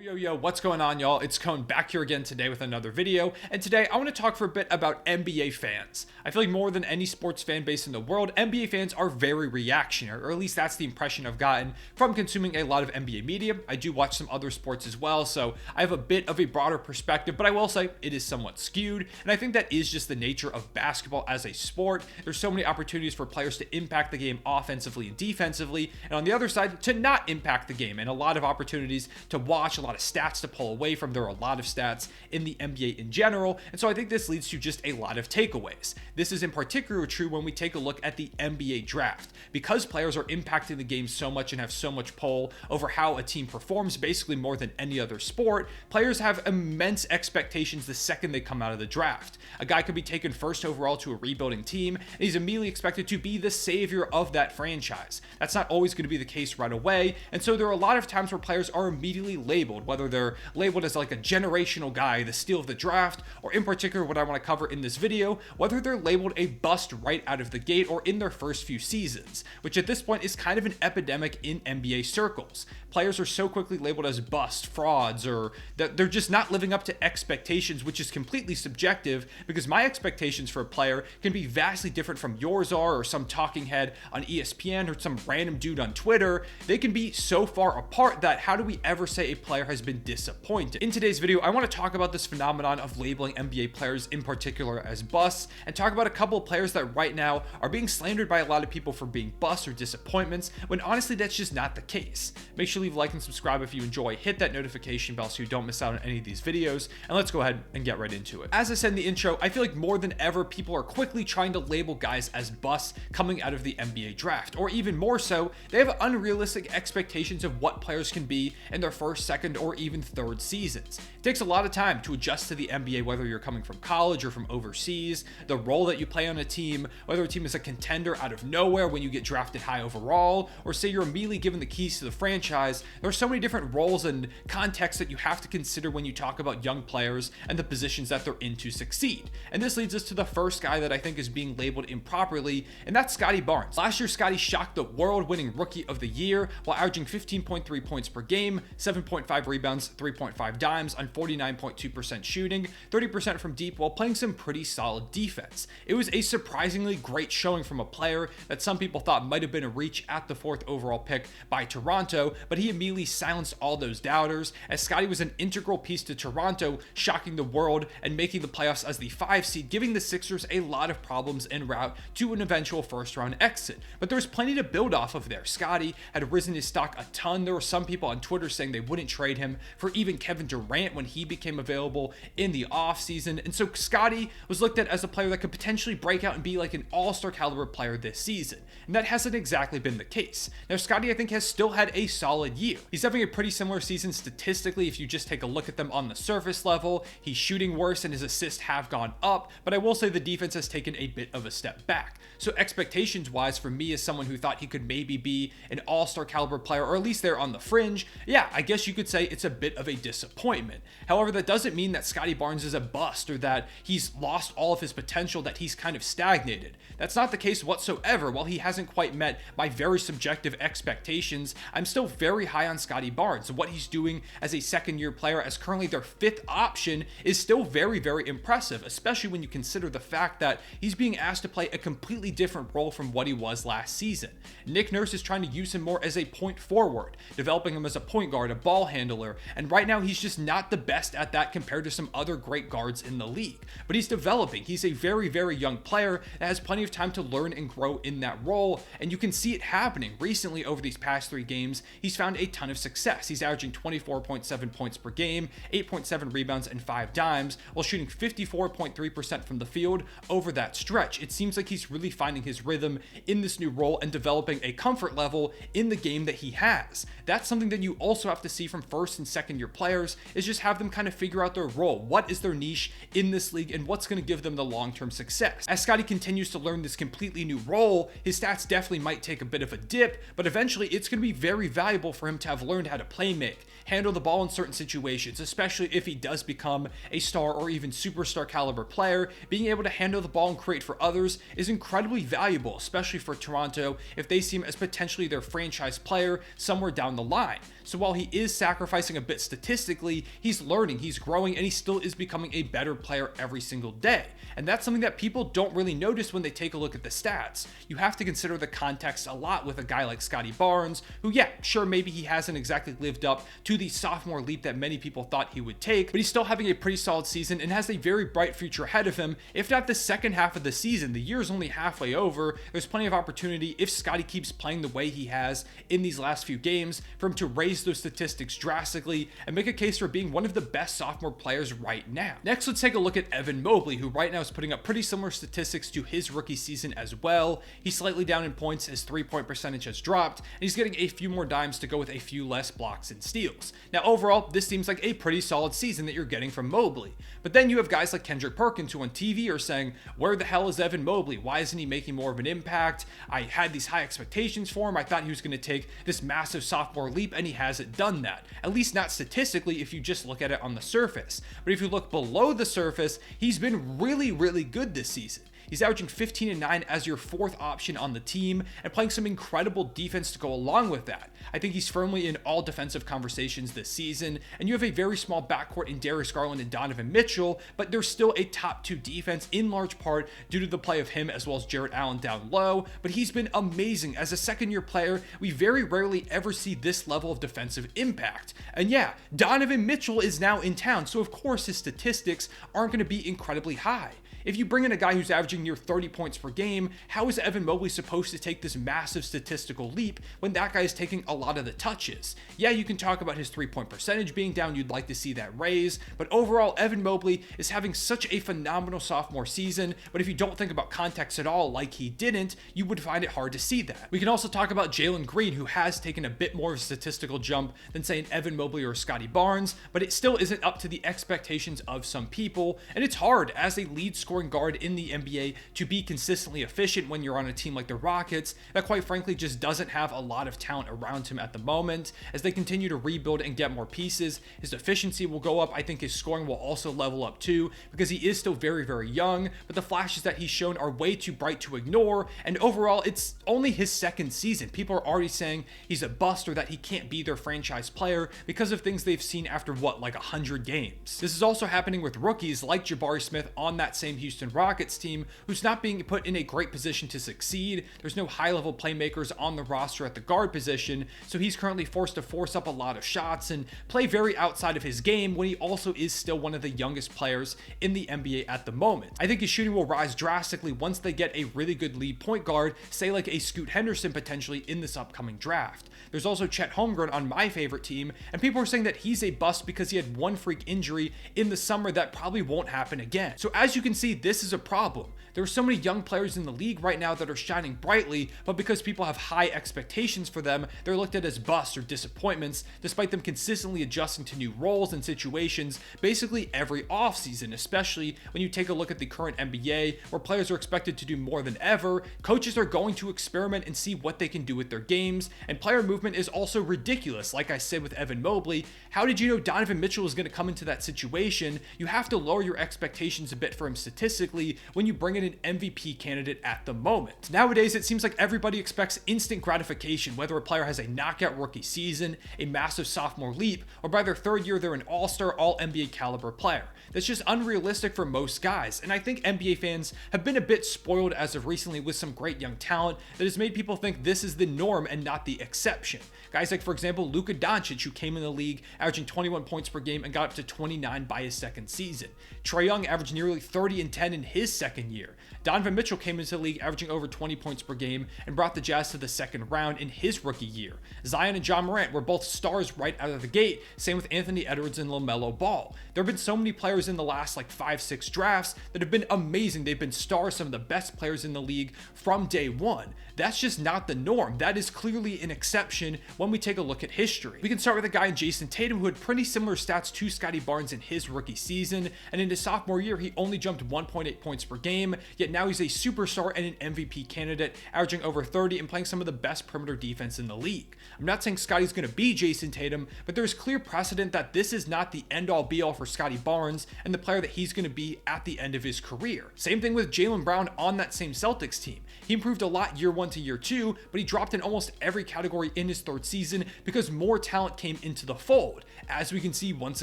Yo, what's going on, y'all? It's Cone back here again today with another video, and today I want to talk for a bit about NBA fans. I feel like more than any sports fan base in the world, NBA fans are very reactionary, or at least that's the impression I've gotten from consuming a lot of NBA media. I do watch some other sports as well, so I have a bit of a broader perspective, but I will say it is somewhat skewed, and I think that is just the nature of basketball as a sport. There's so many opportunities for players to impact the game offensively and defensively, and on the other side, to not impact the game, and a lot of opportunities to watch, a lot of stats to pull away from. There are a lot of stats in the NBA in general, and so I think this leads to just a lot of takeaways. This is in particular true when we take a look at the NBA draft. Because players are impacting the game so much and have so much pull over how a team performs, basically more than any other sport, players have immense expectations the second they come out of the draft. A guy could be taken first overall to a rebuilding team, and he's immediately expected to be the savior of that franchise. That's not always going to be the case right away, and so there are a lot of times where players are immediately labeled, whether they're labeled as like a generational guy, the steal of the draft, or in particular what I want to cover in this video, whether they're labeled a bust right out of the gate or in their first few seasons, which at this point is kind of an epidemic in NBA circles. Players are so quickly labeled as bust, frauds, or that they're just not living up to expectations, which is completely subjective because my expectations for a player can be vastly different from yours are, or some talking head on ESPN, or some random dude on Twitter. They can be so far apart that how do we ever say a player has been disappointed? In today's video, I want to talk about this phenomenon of labeling NBA players in particular as busts, and talk about a couple of players that right now are being slandered by a lot of people for being busts or disappointments, when honestly that's just not the case. Make sure to leave a like and subscribe if you enjoy, hit that notification bell so you don't miss out on any of these videos, and let's go ahead and get right into it. As I said in the intro, I feel like more than ever people are quickly trying to label guys as busts coming out of the NBA draft, or even more so, they have unrealistic expectations of what players can be in their first, second, or even third seasons. It takes a lot of time to adjust to the NBA, whether you're coming from college or from overseas, the role that you play on a team, whether a team is a contender out of nowhere when you get drafted high overall, or say you're immediately given the keys to the franchise. There are so many different roles and contexts that you have to consider when you talk about young players and the positions that they're in to succeed. And this leads us to the first guy that I think is being labeled improperly, and that's Scottie Barnes. Last year, Scottie shocked the world, winning Rookie of the Year while averaging 15.3 points per game, 7.5 rebounds, 3.5 dimes on 49.2% shooting, 30% from deep, while playing some pretty solid defense. It was a surprisingly great showing from a player that some people thought might have been a reach at the 4th overall pick by Toronto, but he immediately silenced all those doubters, as Scottie was an integral piece to Toronto, shocking the world and making the playoffs as the 5 seed, giving the Sixers a lot of problems en route to an eventual first round exit. But there was plenty to build off of there. Scottie had risen his stock a ton. There were some people on Twitter saying they wouldn't trade him for even Kevin Durant when he became available in the offseason. And so Scottie was looked at as a player that could potentially break out and be like an all-star caliber player this season. And that hasn't exactly been the case. Now, Scottie, I think, has still had a solid year. He's having a pretty similar season statistically if you just take a look at them on the surface level. He's shooting worse and his assists have gone up, but I will say the defense has taken a bit of a step back. So expectations wise, for me as someone who thought he could maybe be an all-star caliber player, or at least they're on the fringe, yeah, I guess you could say it's a bit of a disappointment. However, that doesn't mean that Scottie Barnes is a bust or that he's lost all of his potential, that he's kind of stagnated. That's not the case whatsoever. While he hasn't quite met my very subjective expectations, I'm still very high on Scottie Barnes. What he's doing as a second-year player, as currently their 5th option, is still very, very impressive, especially when you consider the fact that he's being asked to play a completely different role from what he was last season. Nick Nurse is trying to use him more as a point forward, developing him as a point guard, a ball handler, and right now he's just not the best at that compared to some other great guards in the league. But he's developing. He's a very, very young player that has plenty of time to learn and grow in that role, and you can see it happening. Recently, over these past 3 games, he's found a ton of success. He's averaging 24.7 points per game, 8.7 rebounds, and 5 dimes, while shooting 54.3% from the field over that stretch. It seems like he's really finding his rhythm in this new role and developing a comfort level in the game that he has. That's something that you also have to see from first and second year players, is just have them kind of figure out their role. What is their niche in this league and what's going to give them the long-term success? As Scottie continues to learn this completely new role, his stats definitely might take a bit of a dip, but eventually it's going to be very valuable for him to have learned how to play make, handle the ball in certain situations, especially if he does become a star or even superstar caliber player. Being able to handle the ball and create for others is incredibly valuable, especially for Toronto if they see him as potentially their franchise player somewhere down the line. So while he is sacrificing a bit statistically, he's learning, he's growing, and he still is becoming a better player every single day. And that's something that people don't really notice when they take a look at the stats. You have to consider the context a lot with a guy like Scottie Barnes, who, yeah, sure, maybe he hasn't exactly lived up to the sophomore leap that many people thought he would take, but he's still having a pretty solid season and has a very bright future ahead of him. If not the second half of the season, the year is only halfway over. There's plenty of opportunity if Scottie keeps playing the way he has in these last few games for him to raise those statistics drastically and make a case for being one of the best sophomore players right now. Next, let's take a look at Evan Mobley, who right now is putting up pretty similar statistics to his rookie season as well. He's slightly down in points, his 3-point percentage has dropped, and he's getting a few more dimes to go with a few less blocks and steals. Now overall, this seems like a pretty solid season that you're getting from Mobley. But then you have guys like Kendrick Perkins who on TV are saying, where the hell is Evan Mobley? Why isn't he making more of an impact? I had these high expectations for him. I thought he was going to take this massive sophomore leap, and he hasn't done that. At least not statistically if you just look at it on the surface. But if you look below the surface, he's been really, really good this season. He's averaging 15 and 9 as your fourth option on the team and playing some incredible defense to go along with that. I think he's firmly in all defensive conversations this season, and you have a very small backcourt in Darius Garland and Donovan Mitchell, but there's still a top 2 defense in large part due to the play of him as well as Jarrett Allen down low, but he's been amazing. As a second-year player, we very rarely ever see this level of defensive impact. And yeah, Donovan Mitchell is now in town, so of course his statistics aren't going to be incredibly high. If you bring in a guy who's averaging near 30 points per game, how is Evan Mobley supposed to take this massive statistical leap when that guy is taking a lot of the touches? Yeah, you can talk about his 3-point percentage being down, you'd like to see that raise, but overall, Evan Mobley is having such a phenomenal sophomore season, but if you don't think about context at all like he didn't, you would find it hard to see that. We can also talk about Jalen Green, who has taken a bit more of a statistical jump than say an Evan Mobley or Scottie Barnes, but it still isn't up to the expectations of some people, and it's hard as a lead scoring guard in the NBA to be consistently efficient when you're on a team like the Rockets that quite frankly just doesn't have a lot of talent around him at the moment. As they continue to rebuild and get more pieces, his efficiency will go up. I think his scoring will also level up too because he is still very, very young, but the flashes that he's shown are way too bright to ignore, and overall it's only his second season. People are already saying he's a bust or that he can't be their franchise player because of things they've seen after what, like 100 games. This is also happening with rookies like Jabari Smith on that same Houston Rockets team, who's not being put in a great position to succeed. There's no high-level playmakers on the roster at the guard position, so he's currently forced to force up a lot of shots and play very outside of his game when he also is still one of the youngest players in the NBA at the moment. I think his shooting will rise drastically once they get a really good lead point guard, say like a Scoot Henderson potentially in this upcoming draft. There's also Chet Holmgren on my favorite team, and people are saying that he's a bust because he had one freak injury in the summer that probably won't happen again. So as you can see, this is a problem. There are so many young players in the league right now that are shining brightly, but because people have high expectations for them, they're looked at as busts or disappointments, despite them consistently adjusting to new roles and situations basically every offseason, especially when you take a look at the current NBA, where players are expected to do more than ever. Coaches are going to experiment and see what they can do with their games, and player movement is also ridiculous. Like I said with Evan Mobley, how did you know Donovan Mitchell was going to come into that situation? You have to lower your expectations a bit for him statistically when you bring in an MVP candidate at the moment. Nowadays, it seems like everybody expects instant gratification, whether a player has a knockout rookie season, a massive sophomore leap, or by their third year, they're an all-star, all-NBA caliber player. That's just unrealistic for most guys, and I think NBA fans have been a bit spoiled as of recently with some great young talent that has made people think this is the norm and not the exception. Guys like, for example, Luka Doncic, who came in the league averaging 21 points per game and got up to 29 by his second season. Trae Young averaged nearly 30 and 10 in his second year. Donovan Mitchell came into the league averaging over 20 points per game and brought the Jazz to the second round in his rookie year. Zion and Ja Morant were both stars right out of the gate, same with Anthony Edwards and LaMelo Ball. There have been so many players in the last 5-6 drafts that have been amazing. They've been stars, some of the best players in the league from day one. That's just not the norm. That is clearly an exception when we take a look at history. We can start with a guy in Jason Tatum who had pretty similar stats to Scottie Barnes in his rookie season, and in his sophomore year, he only jumped 1.8 points per game, yet now he's a superstar and an MVP candidate, averaging over 30 and playing some of the best perimeter defense in the league. I'm not saying Scottie's going to be Jason Tatum, but there's clear precedent that this is not the end-all be-all for Scottie Barnes and the player that he's going to be at the end of his career. Same thing with Jaylen Brown on that same Celtics team. He improved a lot year 1 to year 2, but he dropped in almost every category in his 3rd season because more talent came into the fold, as we can see once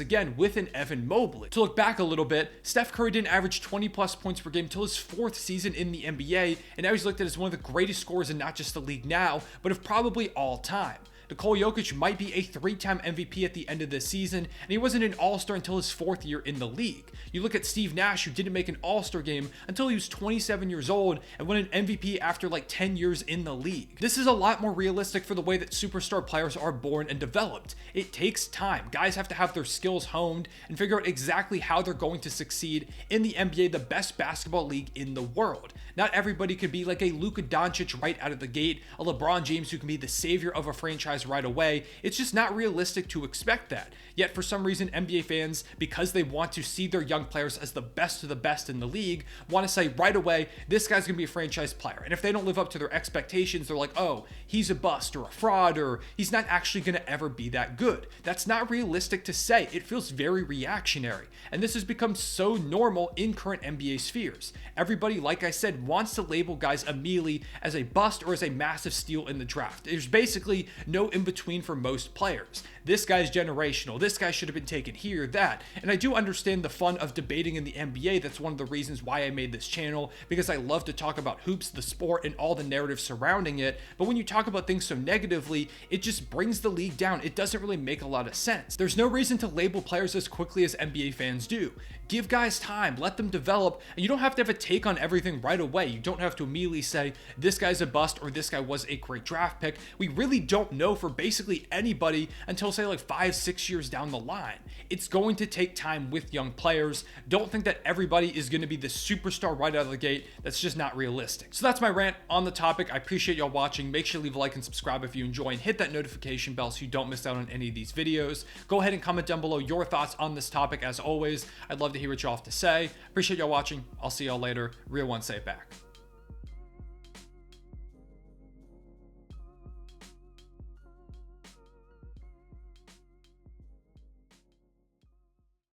again with an Evan Mobley. To look back a little bit, Steph Curry didn't average 20 plus points per game until his 4th season in the NBA, and now he's looked at as one of the greatest scorers in not just the league now, but of probably all time. Nikola Jokic might be a 3-time MVP at the end of this season, and he wasn't an All-Star until his 4th year in the league. You look at Steve Nash, who didn't make an All-Star game until he was 27 years old and won an MVP after like 10 years in the league. This is a lot more realistic for the way that superstar players are born and developed. It takes time. Guys have to have their skills honed and figure out exactly how they're going to succeed in the NBA, the best basketball league in the world. Not everybody could be like a Luka Doncic right out of the gate, a LeBron James who can be the savior of a franchise right away. It's just not realistic to expect that. Yet for some reason, NBA fans, because they want to see their young players as the best of the best in the league, want to say right away, this guy's going to be a franchise player. And if they don't live up to their expectations, they're like, oh, he's a bust or a fraud, or he's not actually going to ever be that good. That's not realistic to say. It feels very reactionary. And this has become so normal in current NBA spheres. Everybody, like I said, wants to label guys immediately as a bust or as a massive steal in the draft. There's basically no in-between for most players. This guy's generational. This guy should have been taken here, that. And I do understand the fun of debating in the NBA. That's one of the reasons why I made this channel, because I love to talk about hoops, the sport, and all the narrative surrounding it. But when you talk about things so negatively, it just brings the league down. It doesn't really make a lot of sense. There's no reason to label players as quickly as NBA fans do. Give guys time, let them develop, and you don't have to have a take on everything right away. You don't have to immediately say, this guy's a bust or this guy was a great draft pick. We really don't know for basically anybody until say like 5-6 years down the line. It's going to take time with young players. Don't think that everybody is going to be the superstar right out of the gate. That's just not realistic. So that's my rant on the topic. I appreciate y'all watching. Make sure to leave a like and subscribe if you enjoy, and hit that notification bell so you don't miss out on any of these videos. Go ahead and comment down below your thoughts on this topic. As always, I'd love to hear what y'all have to say. Appreciate y'all watching. I'll see y'all later. Real one, say it back.